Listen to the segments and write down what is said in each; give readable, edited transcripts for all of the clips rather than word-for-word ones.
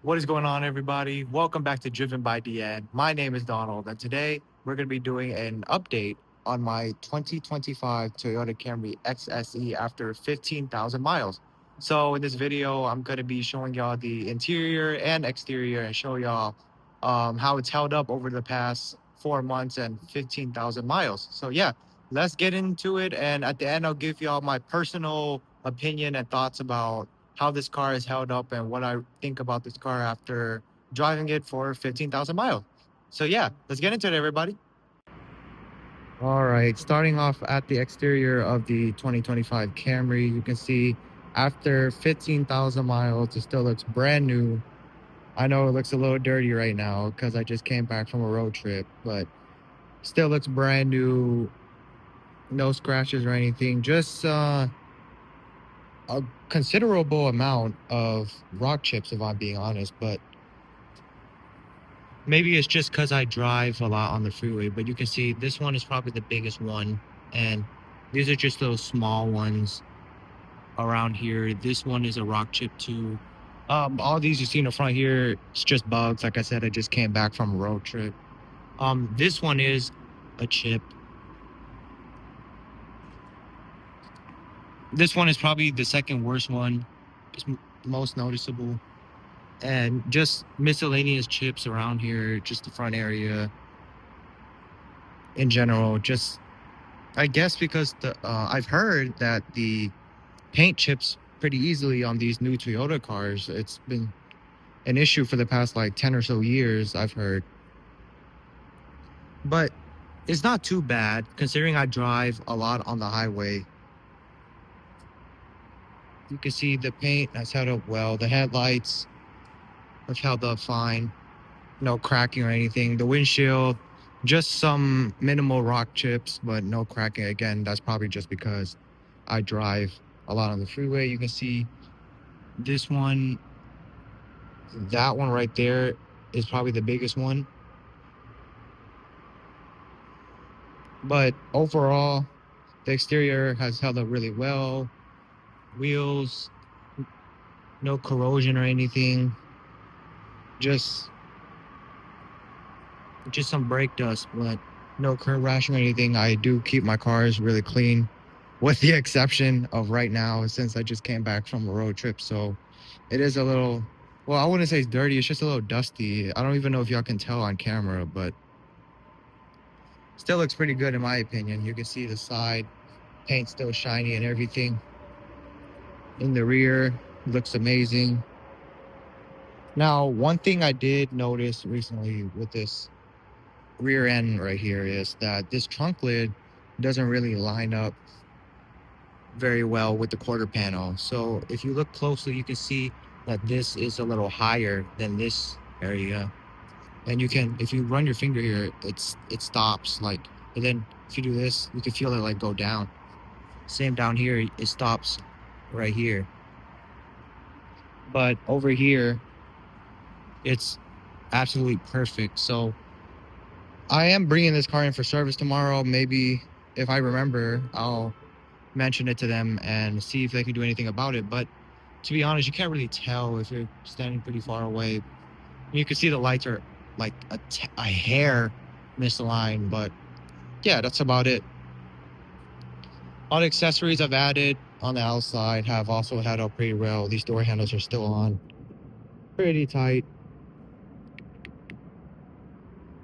What is going on, everybody? Welcome back to Driven by DN. My name is Donald, and today we're going to be doing an update on my 2025 Toyota Camry XSE after 15,000 miles. So, in this video, I'm going to be showing y'all the interior and exterior and show y'all how it's held up over the past 4 months and 15,000 miles. So, yeah, let's get into it. And at the end, I'll give y'all my personal opinion and thoughts about how this car is held up and what I think about this car after driving it for 15,000 miles. So yeah, let's get into it, everybody. All right, starting off at the exterior of the 2025 Camry, you can see after 15,000 miles, it still looks brand new. I know it looks a little dirty right now because I just came back from a road trip, but still looks brand new. No scratches or anything. Just a considerable amount of rock chips, if I'm being honest, but maybe it's just because I drive a lot on the freeway. But you can see this one is probably the biggest one, and these are just those small ones around here. This one is a rock chip too. All these you see in the front here, it's just bugs. Like I said, I just came back from a road trip. This one is a chip. This one is probably the second worst one. It's most noticeable. And just miscellaneous chips around here, just the front area in general. Just, I guess because I've heard that the paint chips pretty easily on these new Toyota cars. It's been an issue for the past like 10 or so years, I've heard. But it's not too bad considering I drive a lot on the highway. You can see the paint has held up well. The headlights have held up fine. No cracking or anything. The windshield, just some minimal rock chips, but no cracking. Again, that's probably just because I drive a lot on the freeway. You can see this one, that one right there is probably the biggest one. But overall, the exterior has held up really well. Wheels, no corrosion or anything. Just some brake dust, but no curb rashing or anything. I do keep my cars really clean, with the exception of right now, since I just came back from a road trip. So it is a little, well, I wouldn't say it's dirty. It's just a little dusty. I don't even know if y'all can tell on camera, but still looks pretty good in my opinion. You can see the side paint still shiny and everything. In the rear, looks amazing. Now, one thing I did notice recently with this rear end right here is that this trunk lid doesn't really line up very well with the quarter panel. So if you look closely, you can see that this is a little higher than this area. And you can, if you run your finger here, it stops like, and then if you do this, you can feel it like go down. Same down here, it stops right here. But over here, it's absolutely perfect. So I am bringing this car in for service tomorrow. Maybe if I remember, I'll mention it to them and see if they can do anything about it. But to be honest, you can't really tell if you're standing pretty far away. You can see the lights are like a hair misaligned, but yeah, that's about it. All the accessories I've added on the outside have also held up pretty well. These door handles are still on pretty tight.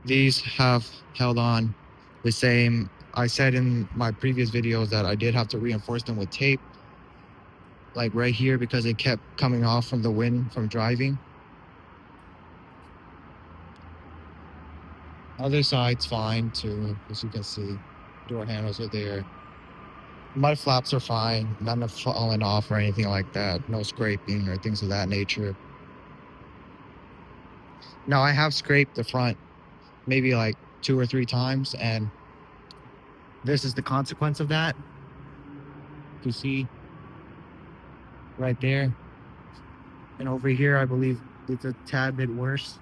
These have held on the same. I said in my previous videos that I did have to reinforce them with tape, like right here, because it kept coming off from the wind from driving. Other side's fine too, as you can see. Door handles are there. Mud flaps are fine, none have fallen off or anything like that. No scraping or things of that nature. Now I have scraped the front maybe like 2 or 3 times, and this is the consequence of that. You see right there. And over here, I believe it's a tad bit worse.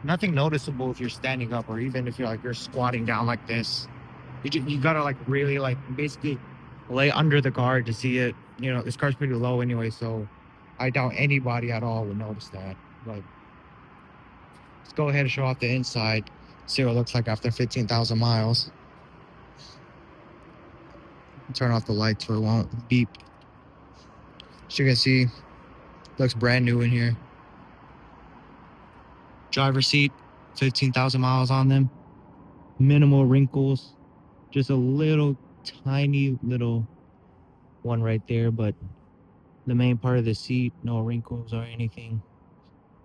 Nothing noticeable if you're standing up, or even if you're squatting down like this. You gotta like really like basically lay under the car to see it. You know, this car's pretty low anyway, so I doubt anybody at all would notice that. But let's go ahead and show off the inside, see what it looks like after 15,000 miles. Turn off the lights so it won't beep. As you can see, looks brand new in here. Driver's seat, 15,000 miles on them. Minimal wrinkles, just a little tiny little one right there, but the main part of the seat, no wrinkles or anything.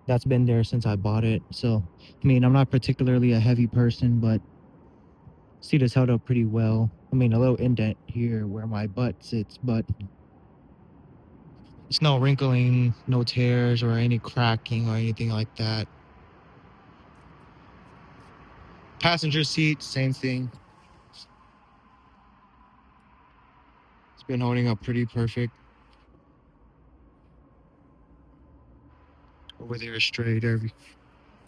That's been there since I bought it. So, I mean, I'm not particularly a heavy person, but seat is held up pretty well. I mean, a little indent here where my butt sits, but it's no wrinkling, no tears or any cracking or anything like that. Passenger seat, same thing. It's been holding up pretty perfect. Over there is straight,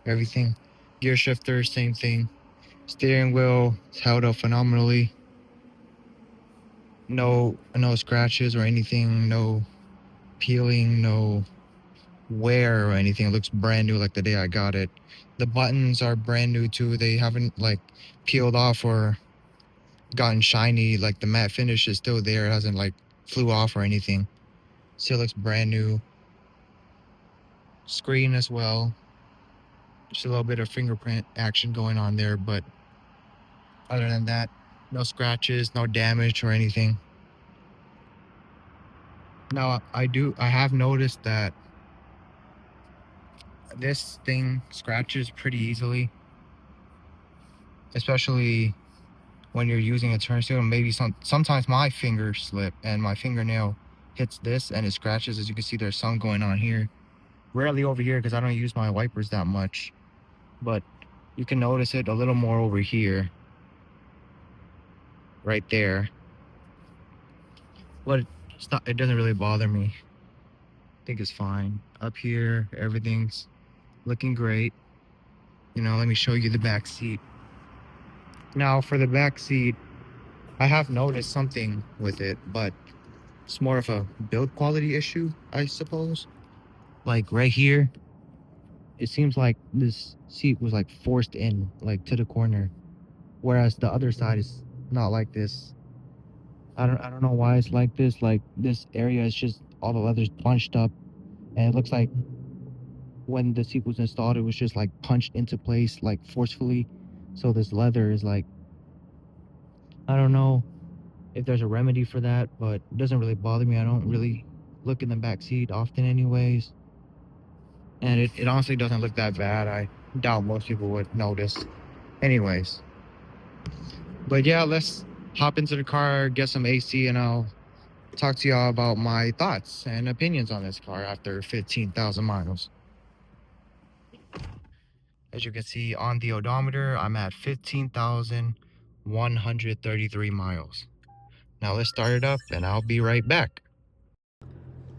everything. Gear shifter, same thing. Steering wheel is held up phenomenally. No scratches or anything, no peeling, no wear or anything. It looks brand new like the day I got it. The buttons are brand new too. They haven't like peeled off or gotten shiny. Like the matte finish is still there. It hasn't like flew off or anything. Still looks brand new. Screen as well. Just a little bit of fingerprint action going on there, but other than that, no scratches, no damage or anything. Now I have noticed that this thing scratches pretty easily, especially when you're using a turn signal. Maybe sometimes my finger slip and my fingernail hits this and it scratches. As you can see, there's some going on here. Rarely over here because I don't use my wipers that much, but you can notice it a little more over here, right there. But it doesn't really bother me. I think it's fine. Up here, everything's looking great. You know, let me show you the back seat. Now for the back seat, I have noticed something with it, but it's more of a build quality issue, I suppose. Like right here, it seems like this seat was like forced in, like to the corner, whereas the other side is not like this. I don't know why it's like this. Like this area is just all the leather's bunched up, and it looks like when the seat was installed, it was just like punched into place like forcefully. So this leather is like, I don't know if there's a remedy for that, but it doesn't really bother me. I don't really look in the back seat often anyways, and it honestly doesn't look that bad. I doubt most people would notice anyways. But yeah, let's hop into the car, get some AC, and I'll talk to y'all about my thoughts and opinions on this car after 15,000 miles. As you can see on the odometer, I'm at 15,133 miles. Now let's start it up and I'll be right back.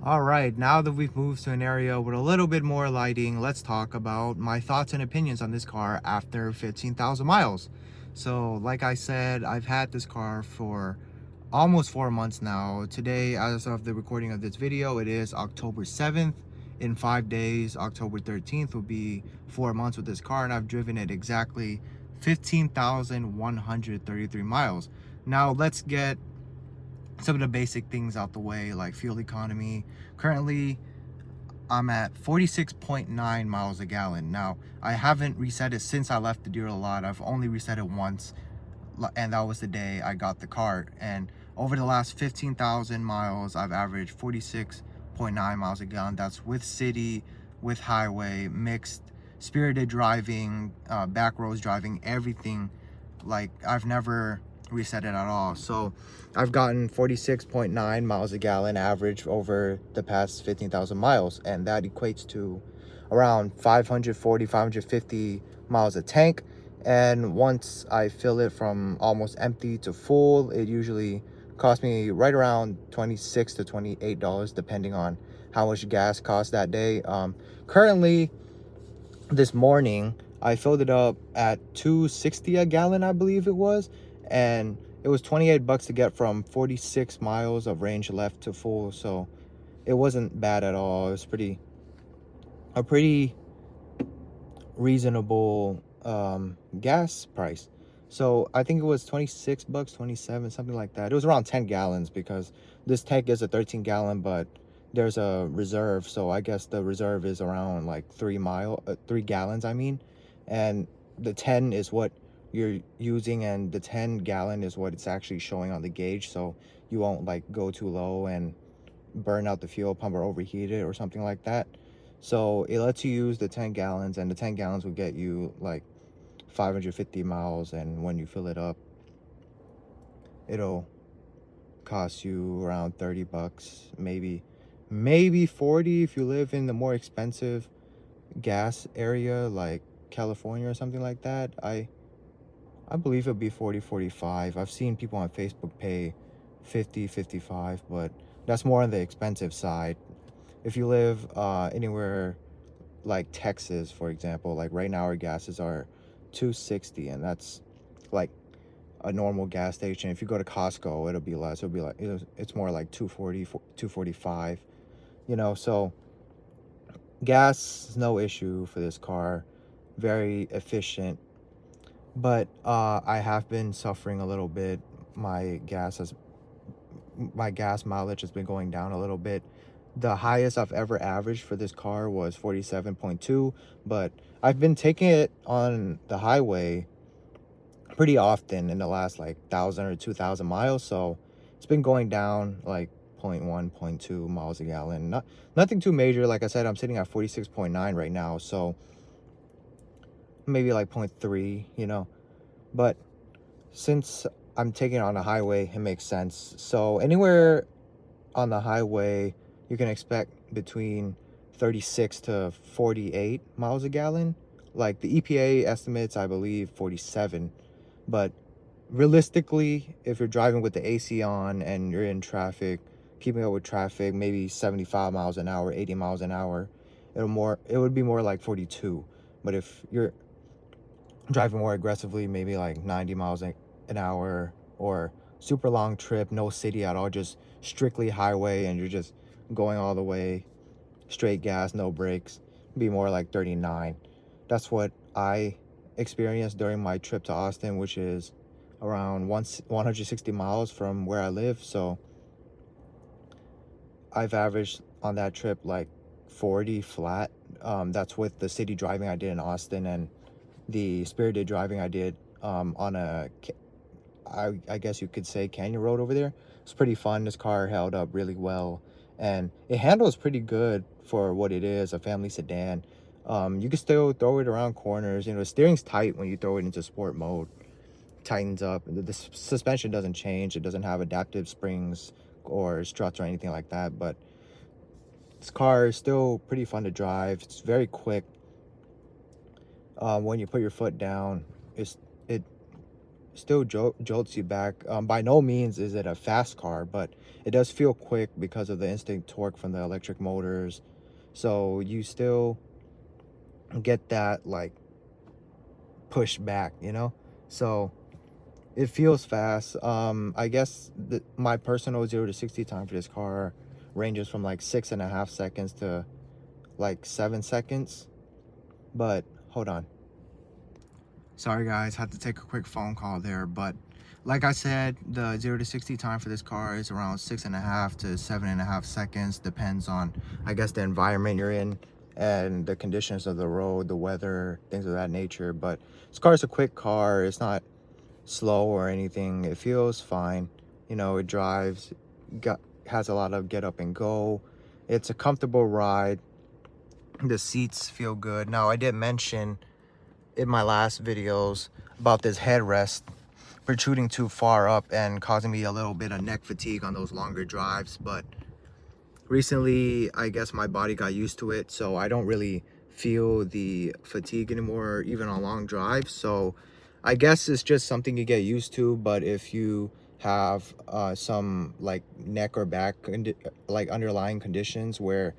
All right, now that we've moved to an area with a little bit more lighting, let's talk about my thoughts and opinions on this car after 15,000 miles. So like I said, I've had this car for almost 4 months now. Today, as of the recording of this video, it is October 7th. In 5 days, October 13th will be 4 months with this car, and I've driven it exactly 15,133 miles. Now let's get some of the basic things out the way, like fuel economy. Currently, I'm at 46.9 miles a gallon. Now, I haven't reset it since I left the dealer lot. I've only reset it once, and that was the day I got the car. And over the last 15,000 miles, I've averaged 46.9 miles a gallon. That's with city, with highway, mixed, spirited driving, back roads driving, everything. Like, I've never reset it at all. So I've gotten 46.9 miles a gallon average over the past 15,000 miles, and that equates to around 540, 550 miles a tank. And once I fill it from almost empty to full, it usually costs me right around $26 to $28, depending on how much gas costs that day. Currently, this morning, I filled it up at 260 a gallon, I believe it was, and it was 28 bucks to get from 46 miles of range left to full, so it wasn't bad at all. It was a pretty reasonable gas price. So I think it was 26 bucks, 27, something like that. It was around 10 gallons because this tank is a 13 gallon, but there's a reserve. So I guess the reserve is around like 3 gallons, I mean. And the 10 is what you're using, and the 10 gallon is what it's actually showing on the gauge. So you won't like go too low and burn out the fuel pump or overheat it or something like that. So it lets you use the 10 gallons, and the 10 gallons will get you like 550 miles. And when you fill it up, it'll cost you around 30 bucks, maybe 40 if you live in the more expensive gas area like California or something like that. I believe it'll be 40, 45. I've seen people on Facebook pay 50, 55, but that's more on the expensive side. If you live anywhere like Texas, for example, like right now our gases are 260, and that's like a normal gas station. If you go to Costco, it'll be less. It'll be like it's more like 240, 245, so gas is no issue for this car. Very efficient. But I have been suffering a little bit. My gas has my gas mileage has been going down a little bit. The highest I've ever averaged for this car was 47.2, but I've been taking it on the highway pretty often in the last like 1,000 or 2,000 miles, so it's been going down like point 0.1, point 0.2 miles a gallon. Nothing too major. Like I said, I'm sitting at 46.9 right now, so maybe like point 0.3, but since I'm taking it on the highway, it makes sense. So anywhere on the highway, you can expect between 36 to 48 miles a gallon. Like the EPA estimates, I believe 47. But realistically, if you're driving with the AC on and you're in traffic, keeping up with traffic, maybe 75 miles an hour, 80 miles an hour, it would be more like 42. But if you're driving more aggressively, maybe like 90 miles an hour, or super long trip, no city at all, just strictly highway, and you're just going all the way, straight gas, no brakes, be more like 39. That's what I experienced during my trip to Austin, which is around 160 miles from where I live. So I've averaged on that trip like 40 flat. That's with the city driving I did in Austin and the spirited driving I did on I guess you could say canyon road over there. It's pretty fun. This car held up really well, and it handles pretty good for what it is, a family sedan. You can still throw it around corners. The steering's tight when you throw it into sport mode. Tightens up. The suspension doesn't change. It doesn't have adaptive springs or struts or anything like that, but this car is still pretty fun to drive. It's very quick. When you put your foot down, it still jolts you back. By no means is it a fast car, but it does feel quick because of the instant torque from the electric motors. So you still get that like push back, So it feels fast. I guess my personal 0 to 60 time for this car ranges from like 6.5 seconds to like 7 seconds. But hold on. Sorry guys, had to take a quick phone call there, but like I said, the 0 to 60 time for this car is around 6.5 to 7.5 seconds. Depends on, I guess, the environment you're in and the conditions of the road, the weather, things of that nature. But this car is a quick car. It's not slow or anything. It feels fine. It drives, has a lot of get up and go. It's a comfortable ride. The seats feel good. Now, I did mention in my last videos about this headrest protruding too far up and causing me a little bit of neck fatigue on those longer drives, but recently I guess my body got used to it, so I don't really feel the fatigue anymore even on long drives. So I guess it's just something you get used to. But if you have some like neck or back like underlying conditions where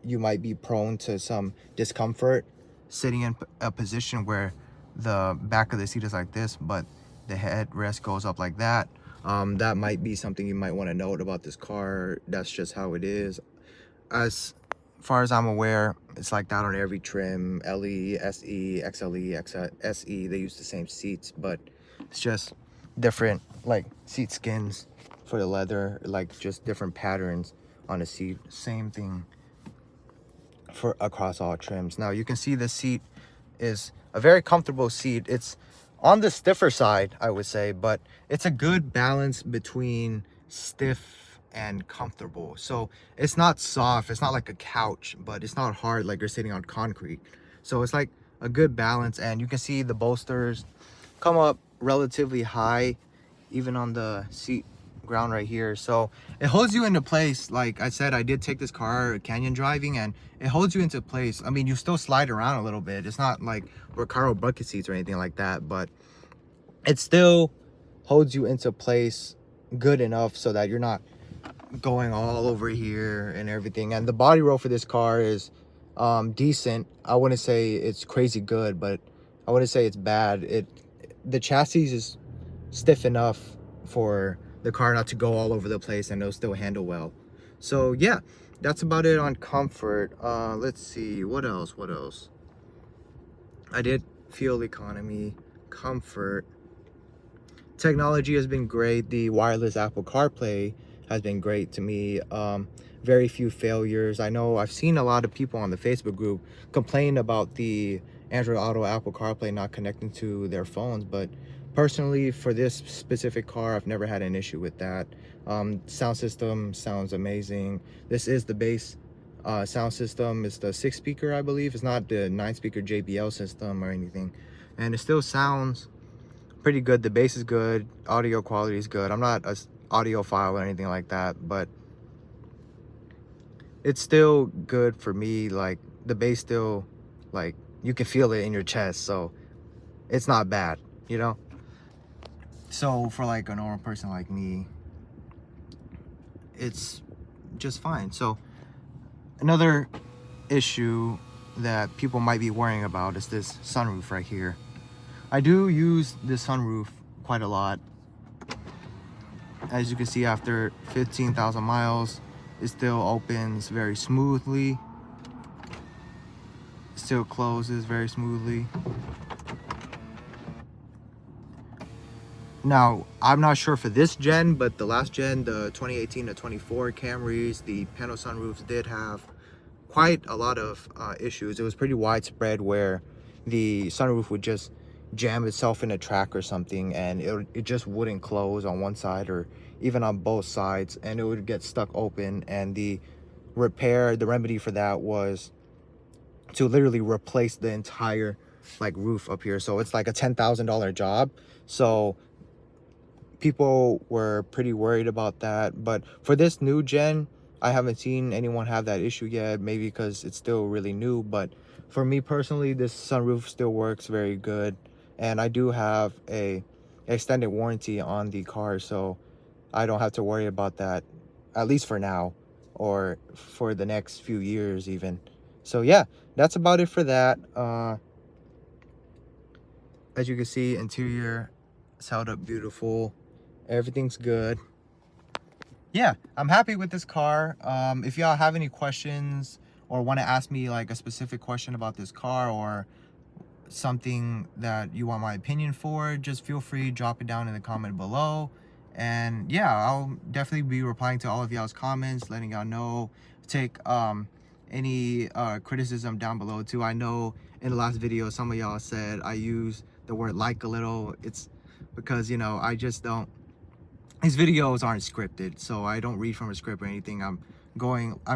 you might be prone to some discomfort sitting in a position where the back of the seat is like this but the headrest goes up like that, That might be something you might want to note about this car. That's just how it is. As far as I'm aware, it's like that on every trim. LE, SE, XLE, XSE, they use the same seats, but it's just different like seat skins for the leather, like just different patterns on the seat. Same thing for across all trims. Now you can see the seat is a very comfortable seat. It's on the stiffer side, I would say, but it's a good balance between stiff and comfortable. So it's not soft, it's not like a couch, but it's not hard like you're sitting on concrete. So it's like a good balance, and you can see the bolsters come up relatively high even on the seat ground right here. So it holds you into place. Like I said, I did take this car canyon driving, and it holds you into place. I mean, you still slide around a little bit. It's not like Recaro bucket seats or anything like that, but it still holds you into place good enough so that you're not going all over here and everything. And the body roll for this car is decent. I wouldn't say it's crazy good, but I wouldn't say it's bad. The chassis is stiff enough for the car not to go all over the place, and it'll still handle well. So yeah, that's about it on comfort. Let's see, what else. I did fuel economy, comfort. Technology has been great. The wireless Apple CarPlay has been great to me. Very few failures. I know I've seen a lot of people on the Facebook group complain about the Android Auto Apple CarPlay not connecting to their phones, but personally for this specific car, I've never had an issue with that. Sound system sounds amazing. This is the base sound system. It's the 6-speaker, I believe. It's not the 9-speaker JBL system or anything, and it still sounds pretty good. The bass is good, audio quality is good. I'm not a audiophile or anything like that, but it's still good for me. Like the bass still, like, you can feel it in your chest, so it's not bad, you know. So for like a normal person like me, it's just fine. So another issue that people might be worrying about is this sunroof right here. I do use this sunroof quite a lot. As you can see, after 15,000 miles, it still opens very smoothly. Still closes very smoothly. Now, I'm not sure for this gen, but the last gen, the 2018 to 24 Camrys, the panel sunroofs did have quite a lot of issues. It was pretty widespread where the sunroof would just jam itself in a track or something, and it just wouldn't close on one side or even on both sides, and it would get stuck open. And the remedy for that was to literally replace the entire like roof up here. So it's like a $10,000 job. So people were pretty worried about that. But for this new gen, I haven't seen anyone have that issue yet, maybe because it's still really new. But for me personally, this sunroof still works very good, and I do have a extended warranty on the car, so I don't have to worry about that, at least for now, or for the next few years even. So yeah, that's about it for that. As you can see, interior is held up beautiful. Everything's good. Yeah, I'm happy with this car. If y'all have any questions or want to ask me like a specific question about this car, or something that you want my opinion for, just feel free, drop it down in the comment below. And yeah, I'll definitely be replying to all of y'all's comments, letting y'all know. Take any criticism down below too. I know in the last video some of y'all said I use the word like a little. It's because, you know, I just don't, these videos aren't scripted, so I don't read from a script or anything. I'm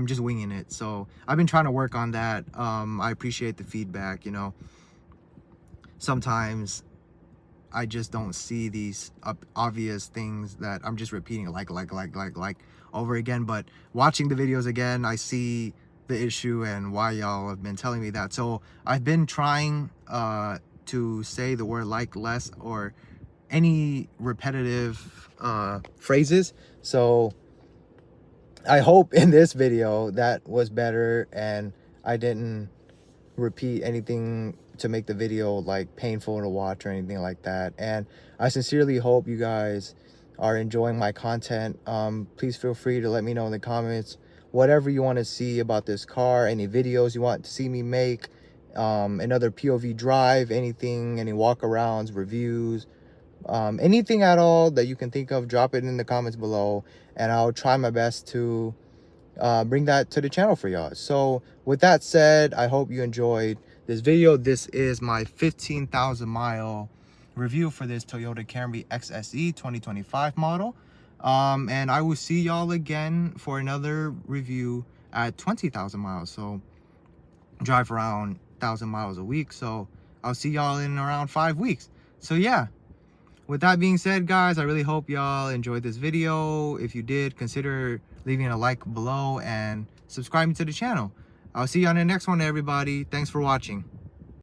just winging it. So I've been trying to work on that. I appreciate the feedback. You know, sometimes I just don't see these obvious things that I'm just repeating like over again. But watching the videos again, I see the issue and why y'all have been telling me that. So I've been trying to say the word like less, or any repetitive phrases. So I hope in this video that was better and I didn't repeat anything to make the video like painful to watch or anything like that. And I sincerely hope you guys are enjoying my content. Please feel free to let me know in the comments whatever you want to see about this car, any videos you want to see me make, another POV drive, anything, any walk-arounds, reviews, anything at all that you can think of. Drop it in the comments below, and I'll try my best to bring that to the channel for y'all. So with that said, I hope you enjoyed this video. This is my 15,000 mile review for this Toyota Camry XSE 2025 model, and I will see y'all again for another review at 20,000 miles. So drive around 1,000 miles a week, so I'll see y'all in around 5 weeks. So yeah, with that being said, guys, I really hope y'all enjoyed this video. If you did, consider leaving a like below and subscribing to the channel. I'll see you on the next one, everybody. Thanks for watching.